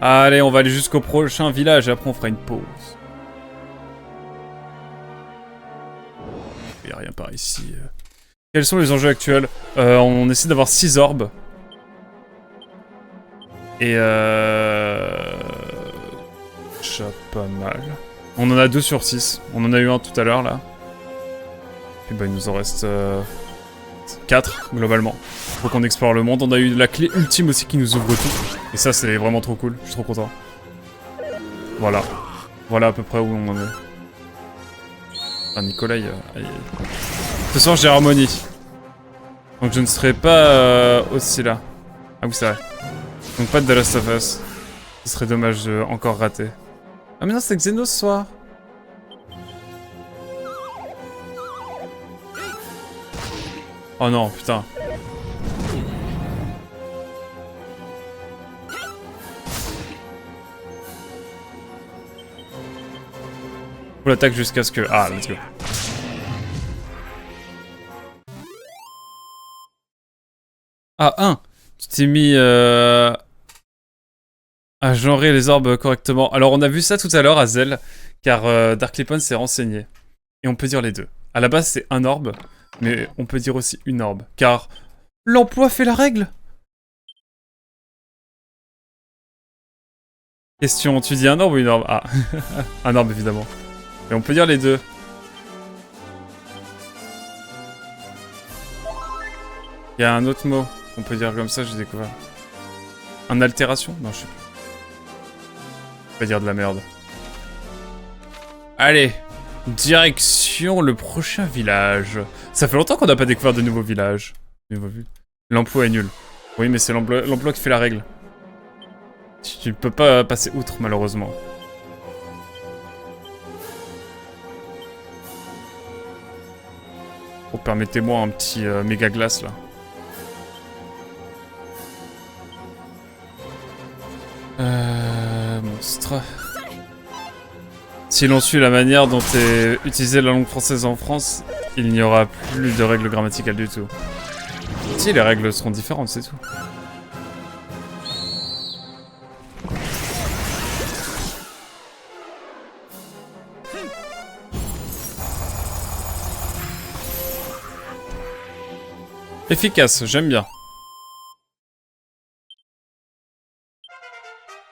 Allez, on va aller jusqu'au prochain village et après on fera une pause. Il n'y a rien par ici. Quels sont les enjeux actuels? On essaie d'avoir 6 orbes. Et déjà pas mal. On en a 2 sur 6. On en a eu un tout à l'heure là. Et bah il nous en reste 4 globalement. Faut qu'on explore le monde. On a eu la clé ultime aussi qui nous ouvre tout. Et ça c'est vraiment trop cool. Je suis trop content. Voilà. Voilà à peu près où on en est. Ah Nicolas, ce soir j'ai Harmonie. Donc je ne serai pas aussi là. Ah oui, c'est vrai. Donc pas de The Last of Us. Ce serait dommage de encore rater. Ah mais non, c'est Xenos ce soir. Oh non, putain. Faut l'attaque jusqu'à ce que... Ah, let's go. Ah, 1. Tu t'es mis à genrer les orbes correctement. Alors, on a vu ça tout à l'heure à Zell, car Darklypon s'est renseigné. Et on peut dire les deux. À la base, c'est un orbe, mais on peut dire aussi une orbe, car l'emploi fait la règle. Question, tu dis un orbe ou une orbe? Ah, un orbe évidemment. Et on peut dire les deux. Il y a un autre mot qu'on peut dire comme ça, j'ai découvert. Un altération? Non, je sais plus. Je vais dire de la merde. Allez, direction le prochain village. Ça fait longtemps qu'on n'a pas découvert de nouveaux villages. L'emploi est nul. Oui, mais c'est l'emploi qui fait la règle. Tu ne peux pas passer outre, malheureusement. Oh, permettez-moi un petit méga glace, là. Monstre. Si l'on suit la manière dont est utilisée la langue française en France, il n'y aura plus de règles grammaticales du tout. Si, les règles seront différentes, c'est tout. Efficace, j'aime bien.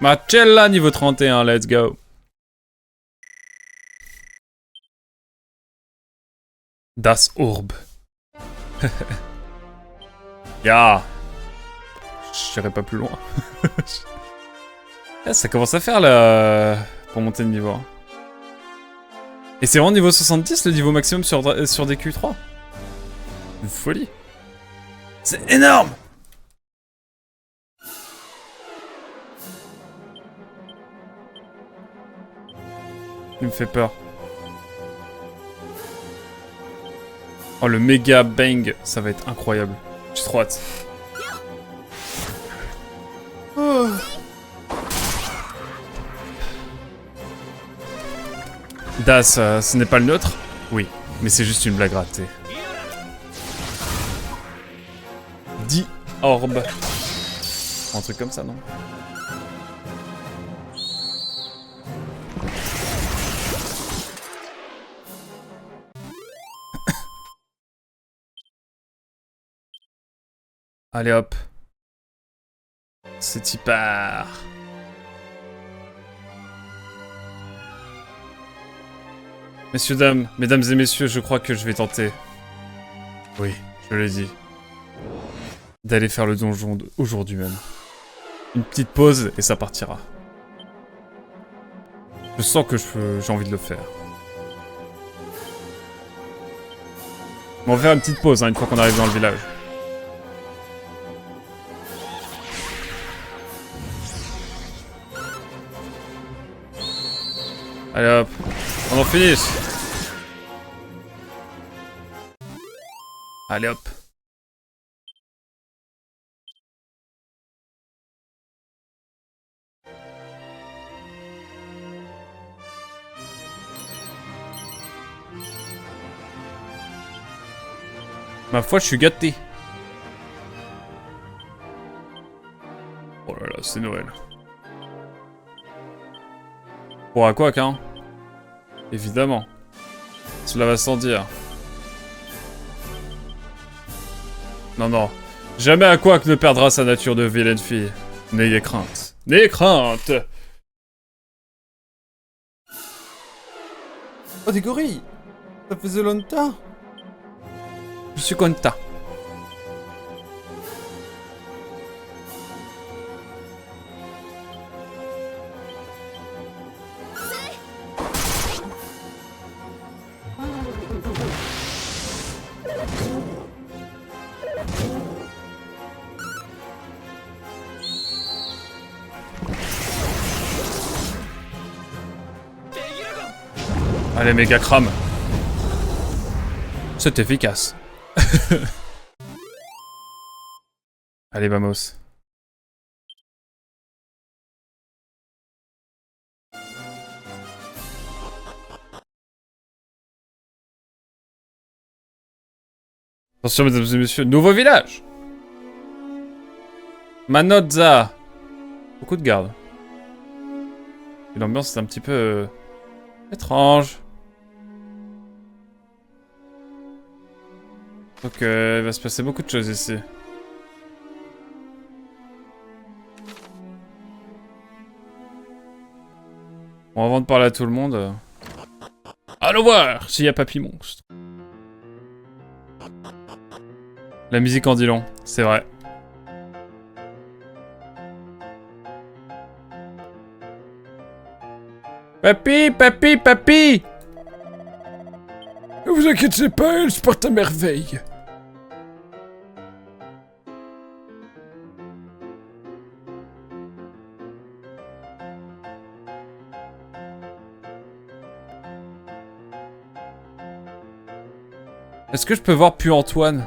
Marcella, niveau 31, let's go. Das Orb. Ya. J'irai pas plus loin. Ça commence à faire là pour monter de niveau. Et c'est vraiment niveau 70 le niveau maximum sur DQ3. Une folie. C'est énorme. Il me fait peur. Oh, le méga bang, ça va être incroyable. J'ai trop hâte. Oh. Das, ce n'est pas le nôtre? Oui, mais c'est juste une blague ratée. 10 orbes. Un truc comme ça, non? Allez hop. C'est y part. Mesdames et messieurs, je crois que je vais tenter. Oui, je l'ai dit. D'aller faire le donjon aujourd'hui même. Une petite pause et ça partira. Je sens que j'ai envie de le faire. On va faire une petite pause hein, une fois qu'on arrive dans le village. Allez hop, on en finisse. Allez hop. Ma foi, je suis gâté. Oh là là, c'est Noël. Pour à quoi, hein? Évidemment. Cela va sans dire. Non, non. Jamais à quoi que ne perdra sa nature de vilaine fille. N'ayez crainte. N'ayez crainte! Oh, des gorilles! Ça faisait longtemps! Je suis content. Allez, méga crame. C'est efficace. Allez, vamos. Attention, mesdames et messieurs, nouveau village. Manozza. Beaucoup de gardes. Et l'ambiance est un petit peu... étrange. Donc il va se passer beaucoup de choses ici. Bon, avant de parler à tout le monde... Allons voir s'il y a Papy Monstre. La musique en dit long, c'est vrai. Papy, papy, papy! Ne vous inquiétez pas, elle se porte à merveille. Est-ce que je peux voir Puy-Antoine?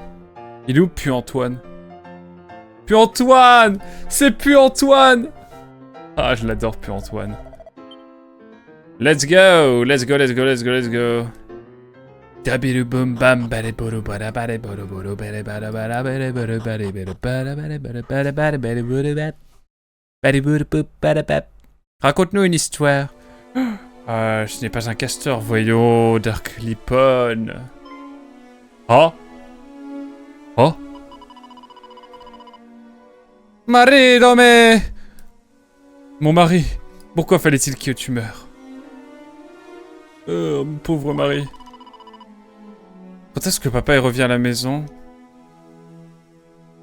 Il est où Puy-Antoine? Puy-Antoine! C'est Puy-Antoine! Ah, je l'adore Puy-Antoine. Let's go! Let's go, let's go, let's go, let's go. Raconte-nous une histoire. Ce n'est pas un castor, voyons, Dark Lipon. Oh? Oh? Marido me... Mon mari, pourquoi fallait-il que tu meurs? Mon pauvre mari. Quand est-ce que papa revient à la maison?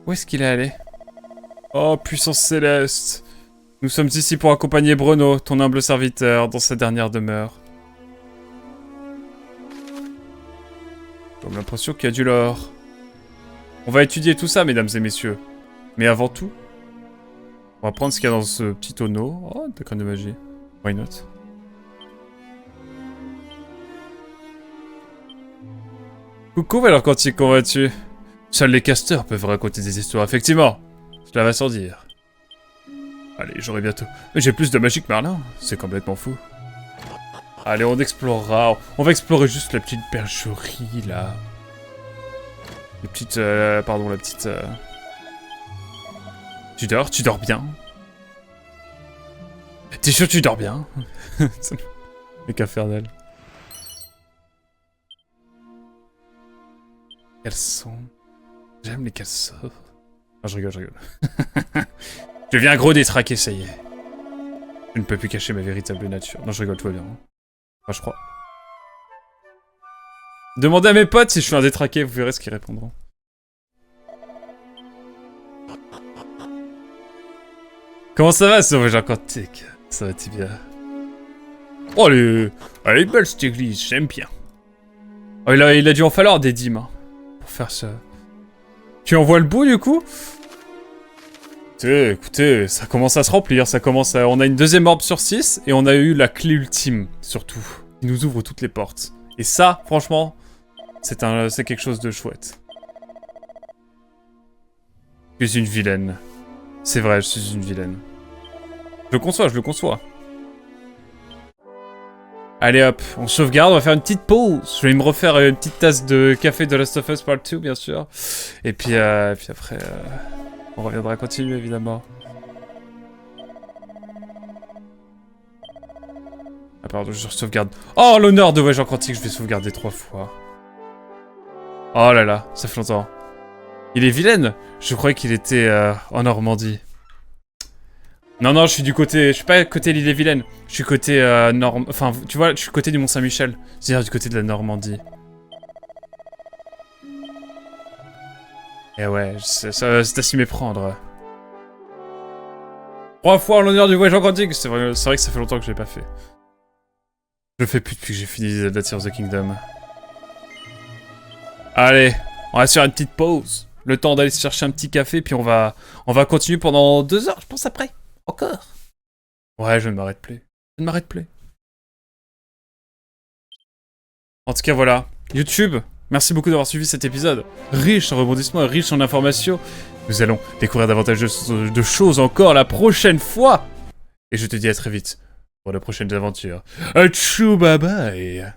Où est-ce qu'il est allé? Oh, puissance céleste. Nous sommes ici pour accompagner Bruno, ton humble serviteur, dans sa dernière demeure. J'ai l'impression qu'il y a du lore. On va étudier tout ça, mesdames et messieurs. Mais avant tout, on va prendre ce qu'il y a dans ce petit tonneau. Oh, des crânes de magie. Why not? Coucou, Valeur Quantique, comment vas-tu? Seuls les casteurs peuvent raconter des histoires, effectivement. Cela va sans dire. Allez, j'aurai bientôt. Mais j'ai plus de magie que Merlin, c'est complètement fou. Allez, on explorera. On va explorer juste la petite bergerie, là. Les petites... pardon, la petite... Tu dors bien? T'es sûr que tu dors bien? Mec infernal. Caleçon. J'aime les caleçons. Ah, je rigole, je rigole. Je deviens gros détraqué, ça y est. Je ne peux plus cacher ma véritable nature. Non, je rigole, tout va bien. Enfin, je crois. Demandez à mes potes si je suis un détraqué, vous verrez ce qu'ils répondront. Comment ça va, Sauvage Quantique? Ça va-t-il bien? Oh, elle est belle cette église, j'aime bien. Oh, il a dû en falloir des dîmes, hein, pour faire ça. Tu en vois le bout, du coup? Écoutez, ça commence à se remplir, ça commence à... On a une deuxième orbe sur 6, et on a eu la clé ultime, surtout. Qui nous ouvre toutes les portes. Et ça, franchement, c'est quelque chose de chouette. Je suis une vilaine. C'est vrai, je suis une vilaine. Je le conçois, je le conçois. Allez hop, on sauvegarde, on va faire une petite pause. Je vais me refaire une petite tasse de café de Last of Us Part 2, bien sûr. Et puis après... on reviendra continuer, évidemment. Ah pardon, je sauvegarde. Oh, l'honneur de Voyageur Quantique, je vais sauvegarder 3 fois. Oh là là, ça fait longtemps. Il est vilaine. Je croyais qu'il était en Normandie. Non, non, je suis du côté... Je suis pas côté l'île est vilaine. Je suis côté Enfin, tu vois, je suis côté du Mont-Saint-Michel. C'est-à-dire du côté de la Normandie. Et ouais, c'est à s'y méprendre. 3 fois en l'honneur du Voyageur Quantique. C'est vrai que ça fait longtemps que je l'ai pas fait. Je le fais plus depuis que j'ai fini Zelda Tears of the Kingdom. Allez, on va se faire une petite pause. Le temps d'aller se chercher un petit café, puis on va continuer pendant 2 heures, je pense, après. Encore. Ouais, je ne m'arrête plus. Je ne m'arrête plus. En tout cas, voilà. YouTube, merci beaucoup d'avoir suivi cet épisode. Riche en rebondissements et riche en informations. Nous allons découvrir davantage de choses encore la prochaine fois. Et je te dis à très vite pour de prochaines aventures. Tchou, bye bye.